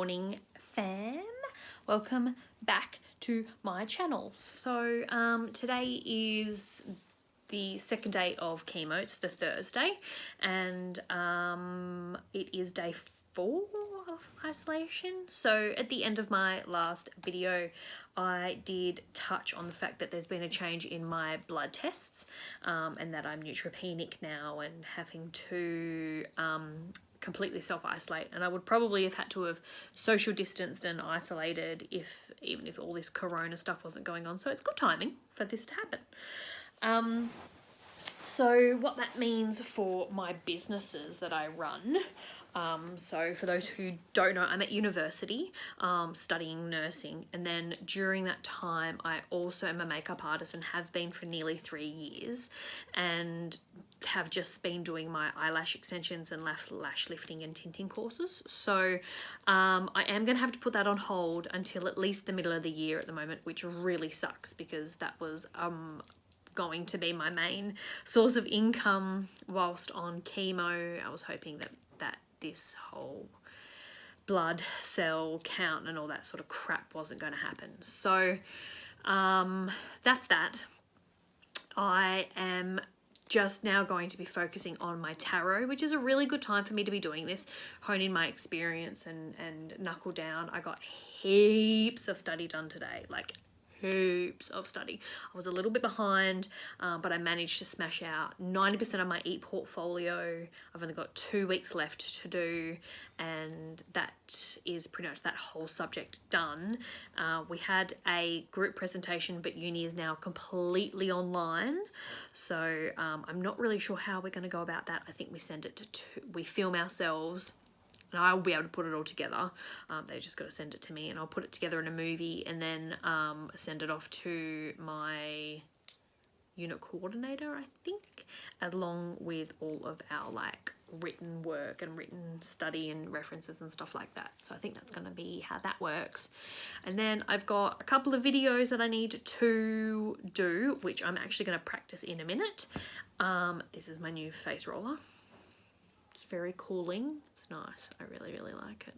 morning, fam. Welcome back to my channel. So today is the second day of chemo. It's the Thursday, and it is day 4 of isolation. So at the end of my last video, I did touch on the fact that there's been a change in my blood tests, and that I'm neutropenic now and having to completely self-isolate, and I would probably have had to have social distanced and isolated even if all this corona stuff wasn't going on. So it's good timing for this to happen. So what that means for my businesses that I run, so for those who don't know, I'm at university studying nursing, and then during that time I also am a makeup artist and have been for nearly 3 years, and have just been doing my eyelash extensions and lash lifting and tinting courses. So I am going to have to put that on hold until at least the middle of the year at the moment, which really sucks because that was going to be my main source of income whilst on chemo. I was hoping that this whole blood cell count and all that sort of crap wasn't going to happen. So that's that. I am just now going to be focusing on my tarot, which is a really good time for me to be doing this, hone in my experience and knuckle down. I got heaps of study done today, like heaps of study. I was a little bit behind, but I managed to smash out 90% of my e-portfolio. I've only got 2 weeks left to do, and that is pretty much that whole subject done. We had a group presentation, but uni is now completely online, so I'm not really sure how we're going to go about that. I think we send it we film ourselves, and I'll be able to put it all together. They just got to send it to me, and I'll put it together in a movie and then send it off to my unit coordinator, I think, along with all of our like written work and written study and references and stuff like that. So I think that's going to be how that works. And then I've got a couple of videos that I need to do, which I'm actually going to practice in a minute. This is my new face roller. It's very cooling. Nice. I really like it.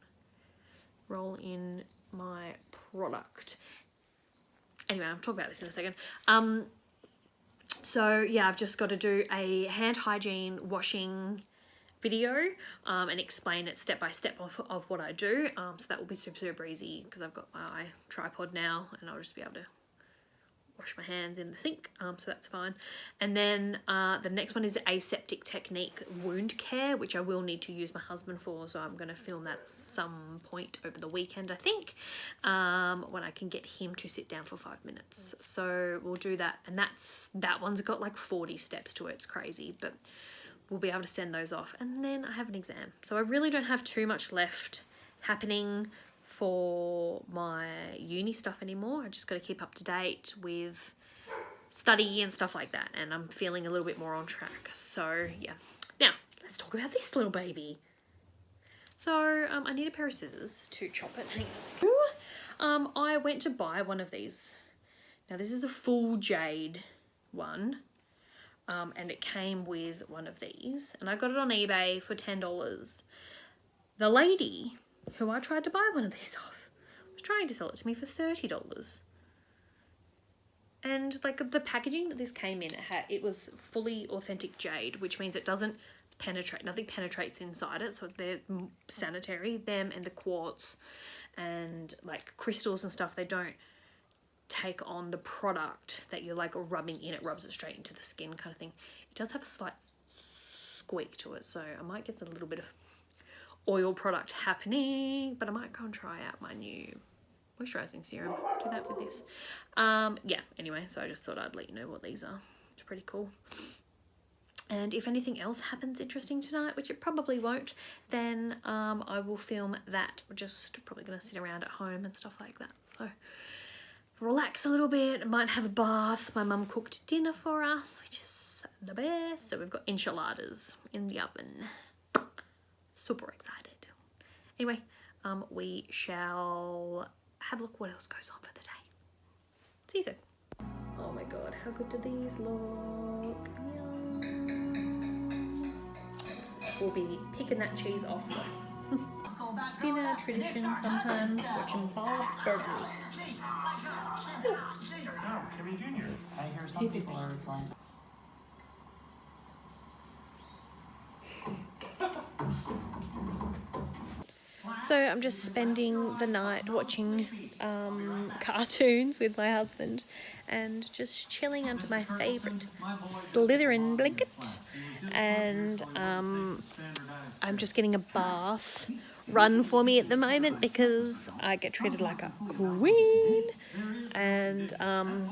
Roll in my product. Anyway, I'll talk about this in a second. So yeah, I've just got to do a hand hygiene washing video and explain it step by step of what I do. So that will be super easy because I've got my tripod now, and I'll just be able to wash my hands in the sink, so that's fine. And then the next one is the aseptic technique wound care, which I will need to use my husband for, so I'm going to film that at some point over the weekend, I think, when I can get him to sit down for 5 minutes. So we'll do that, and that one's got like 40 steps to it. It's crazy, but we'll be able to send those off. And then I have an exam, so I really don't have too much left happening for my uni stuff anymore. I just got to keep up to date with study and stuff like that, and I'm feeling a little bit more on track. So yeah, now let's talk about this little baby. So I need a pair of scissors to chop it. Hang on a second. I went to buy one of these. Now this is a full jade one, and it came with one of these, and I got it on eBay for $10. The lady who I tried to buy one of these off was trying to sell it to me for $30. And like the packaging that this came in, it was fully authentic jade, which means it doesn't penetrate, nothing penetrates inside it. So they're sanitary, them and the quartz and like crystals and stuff, they don't take on the product that you're like rubbing in. It rubs it straight into the skin kind of thing. It does have a slight squeak to it, so I might get a little bit of oil product happening, but I might go and try out my new moisturizing serum. Do that with this. Yeah, anyway, so I just thought I'd let you know what these are. It's pretty cool. And if anything else happens interesting tonight, which it probably won't, then I will film that. We're just probably going to sit around at home and stuff like that. So relax a little bit. I might have a bath. My mum cooked dinner for us, which is the best. So we've got enchiladas in the oven. Super excited. Anyway, we shall have a look what else goes on for the day. See you soon. Oh my god, how good do these look? Yum. We'll be picking that cheese off. dinner tradition sometimes, watching Bob's Burgers. So, Kimmy Jr., I hear some people are going to... So I'm just spending the night watching cartoons with my husband and just chilling under my favourite Slytherin blanket, and I'm just getting a bath run for me at the moment because I get treated like a queen, and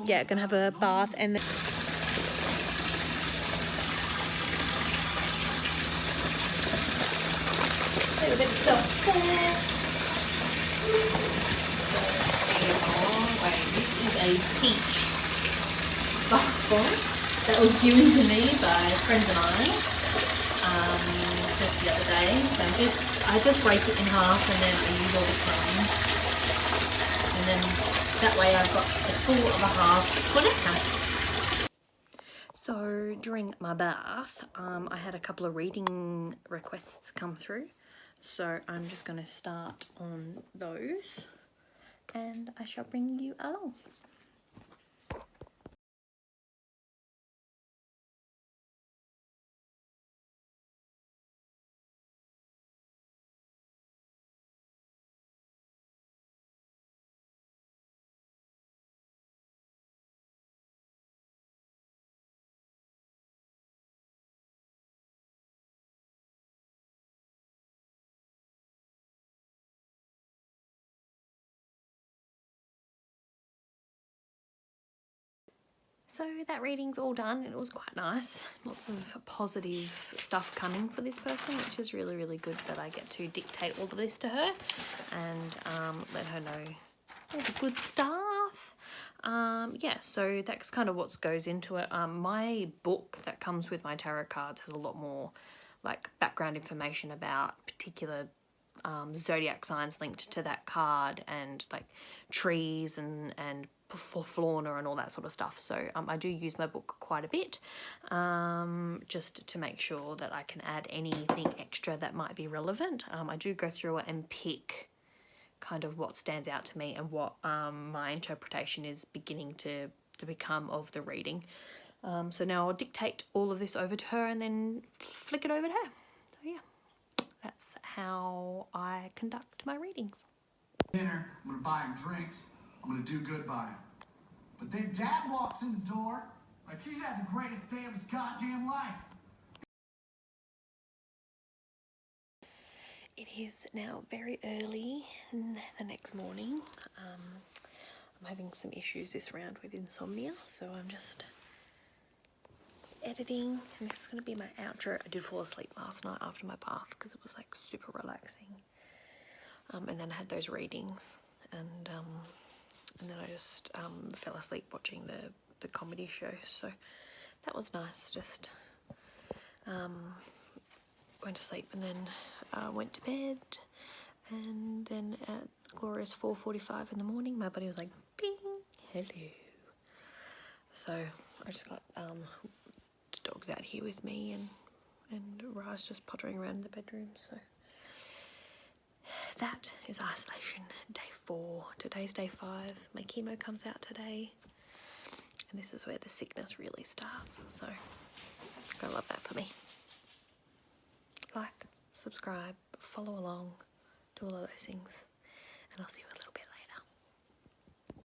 yeah, gonna have a bath and then a little bit of self-care. This is a peach bath bomb that was given to me by friends and I just the other day. So I just break it in half and then I use all the crumbs, and then that way I've got a full of a half for next time. So during my bath, I had a couple of reading requests come through. So I'm just going to start on those and I shall bring you along. So that reading's all done. It was quite nice. Lots of positive stuff coming for this person, which is really, really good that I get to dictate all of this to her and let her know all the good stuff. Yeah, so that's kind of what goes into it. My book that comes with my tarot cards has a lot more like background information about particular zodiac signs linked to that card, and like trees and for fauna and all that sort of stuff. So I do use my book quite a bit just to make sure that I can add anything extra that might be relevant. I do go through it and pick kind of what stands out to me and what my interpretation is beginning to become of the reading. So now I'll dictate all of this over to her and then flick it over to her. So yeah, that's how I conduct my readings. Dinner, I'm gonna buy him drinks, I'm gonna do good by him. But then Dad walks in the door like he's had the greatest day of his goddamn life. It is now very early the next morning. I'm having some issues this round with insomnia, so I'm just editing, and this is going to be my outro. I did fall asleep last night after my bath because it was like super relaxing, and then I had those readings, and then I just fell asleep watching the comedy show, so that was nice. Just went to sleep and then went to bed, and then at glorious 4:45 in the morning my body was like bing, hello. So I just got the dogs out here with me, and Ra's just pottering around in the bedroom. So that is isolation day 4. Today's day 5. My chemo comes out today, and this is where the sickness really starts. So I love that for me. Like, subscribe, follow along, do all of those things, and I'll see you in a little bit.